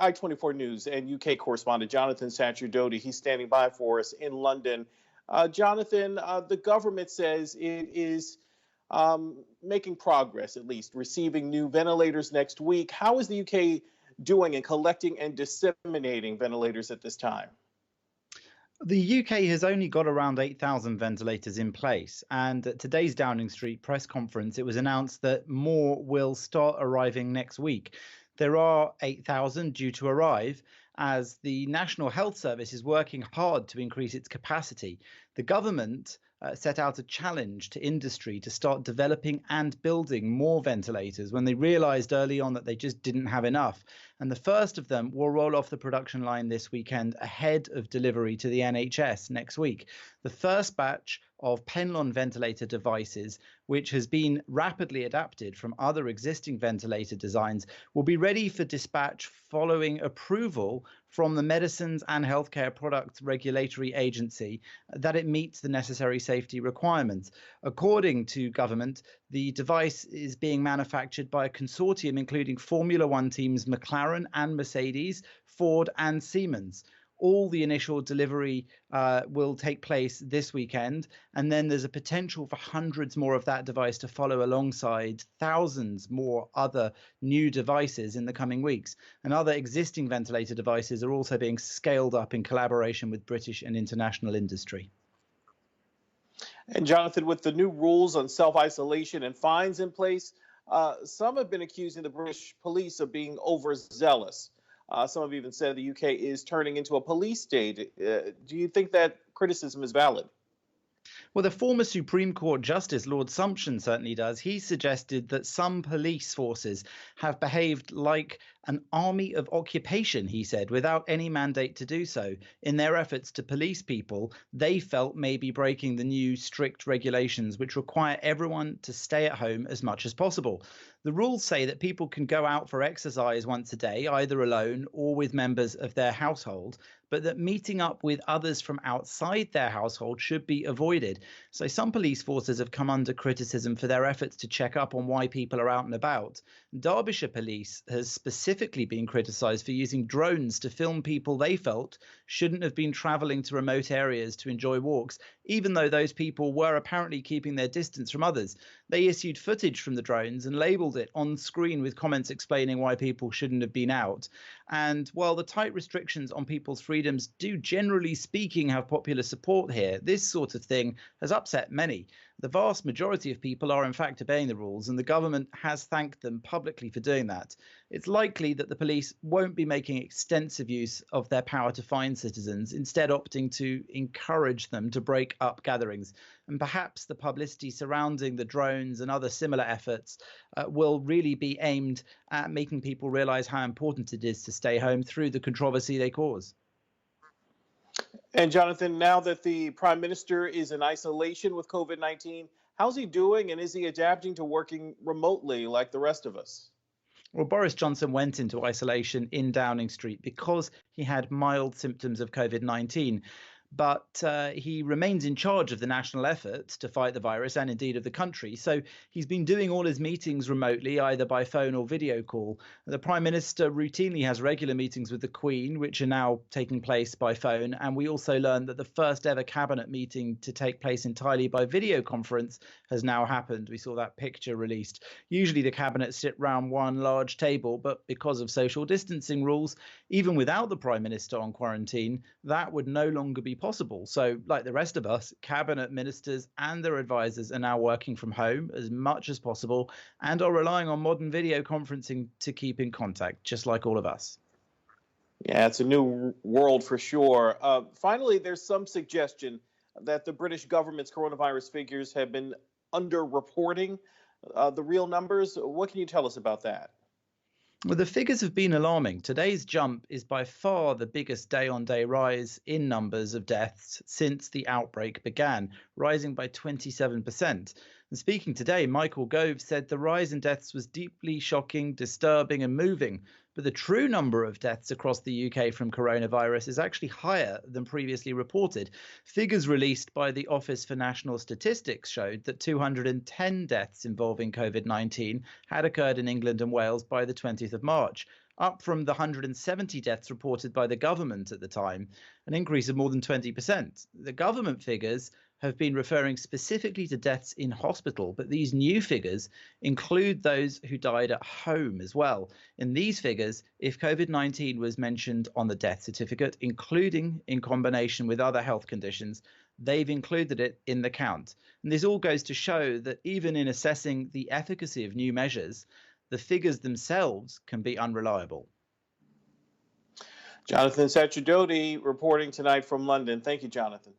I-24 News and UK correspondent Jonathan Sacerdoti. He's standing by for us in London. Jonathan, the government says it is making progress, at least receiving new ventilators next week. How is the UK doing in collecting and disseminating ventilators at this time? The UK has only got around 8,000 ventilators in place, and at today's Downing Street press conference, it was announced that more will start arriving next week. There are 8,000 due to arrive as the National Health Service is working hard to increase its capacity. The government set out a challenge to industry to start developing and building more ventilators when they realized early on that they just didn't have enough. And the first of them will roll off the production line this weekend ahead of delivery to the NHS next week. The first batch of Penlon ventilator devices, which has been rapidly adapted from other existing ventilator designs, will be ready for dispatch following approval from the Medicines and Healthcare Products Regulatory Agency that it meets the necessary safety requirements. According to government, the device is being manufactured by a consortium including Formula One teams McLaren and Mercedes, Ford and Siemens. All the initial delivery will take place this weekend, and then there's a potential for hundreds more of that device to follow alongside thousands more other new devices in the coming weeks. And other existing ventilator devices are also being scaled up in collaboration with British and international industry. And Jonathan, with the new rules on self-isolation and fines in place, some have been accusing the British police of being overzealous. Some have even said the UK is turning into a police state. Do you think that criticism is valid? Well, the former Supreme Court Justice, Lord Sumption, certainly does. He suggested that some police forces have behaved like an army of occupation, he said, without any mandate to do so. In their efforts to police people, they felt may be breaking the new strict regulations which require everyone to stay at home as much as possible. The rules say that people can go out for exercise once a day, either alone or with members of their household, but that meeting up with others from outside their household should be avoided. So some police forces have come under criticism for their efforts to check up on why people are out and about. Derbyshire Police has specifically been criticised for using drones to film people they felt shouldn't have been travelling to remote areas to enjoy walks, even though those people were apparently keeping their distance from others. They issued footage from the drones and labelled it on screen with comments explaining why people shouldn't have been out. And while the tight restrictions on people's freedoms do, generally speaking, have popular support here, this sort of thing has upset many. The vast majority of people are in fact obeying the rules, and the government has thanked them publicly for doing that. It's likely that the police won't be making extensive use of their power to fine citizens, instead opting to encourage them to break up gatherings. And perhaps the publicity surrounding the drones and other similar efforts will really be aimed at making people realise how important it is to stay home through the controversy they cause. And Jonathan, now that the Prime Minister is in isolation with COVID-19, how's he doing, and is he adapting to working remotely like the rest of us? Well, Boris Johnson went into isolation in Downing Street because he had mild symptoms of COVID-19. But he remains in charge of the national effort to fight the virus and indeed of the country. So he's been doing all his meetings remotely, either by phone or video call. The Prime Minister routinely has regular meetings with the Queen, which are now taking place by phone. And we also learned that the first ever cabinet meeting to take place entirely by video conference has now happened. We saw that picture released. Usually the cabinet sit round one large table, but because of social distancing rules, even without the Prime Minister on quarantine, that would no longer be possible. So, like the rest of us, cabinet ministers and their advisors are now working from home as much as possible and are relying on modern video conferencing to keep in contact, just like all of us. Yeah, it's a new world for sure. Finally, there's some suggestion that the British government's coronavirus figures have been underreporting the real numbers. What can you tell us about that? Well, the figures have been alarming. Today's jump is by far the biggest day-on-day rise in numbers of deaths since the outbreak began, rising by 27%. And speaking today, Michael Gove said the rise in deaths was deeply shocking, disturbing and moving. But the true number of deaths across the UK from coronavirus is actually higher than previously reported. Figures released by the Office for National Statistics showed that 210 deaths involving COVID-19 had occurred in England and Wales by the 20th of March. up from the 170 deaths reported by the government at the time, an increase of more than 20%. The government figures have been referring specifically to deaths in hospital, but these new figures include those who died at home as well. In these figures, if COVID-19 was mentioned on the death certificate, including in combination with other health conditions, they've included it in the count. And this all goes to show that even in assessing the efficacy of new measures, the figures themselves can be unreliable. Jonathan Sacerdoti reporting tonight from London. Thank you, Jonathan.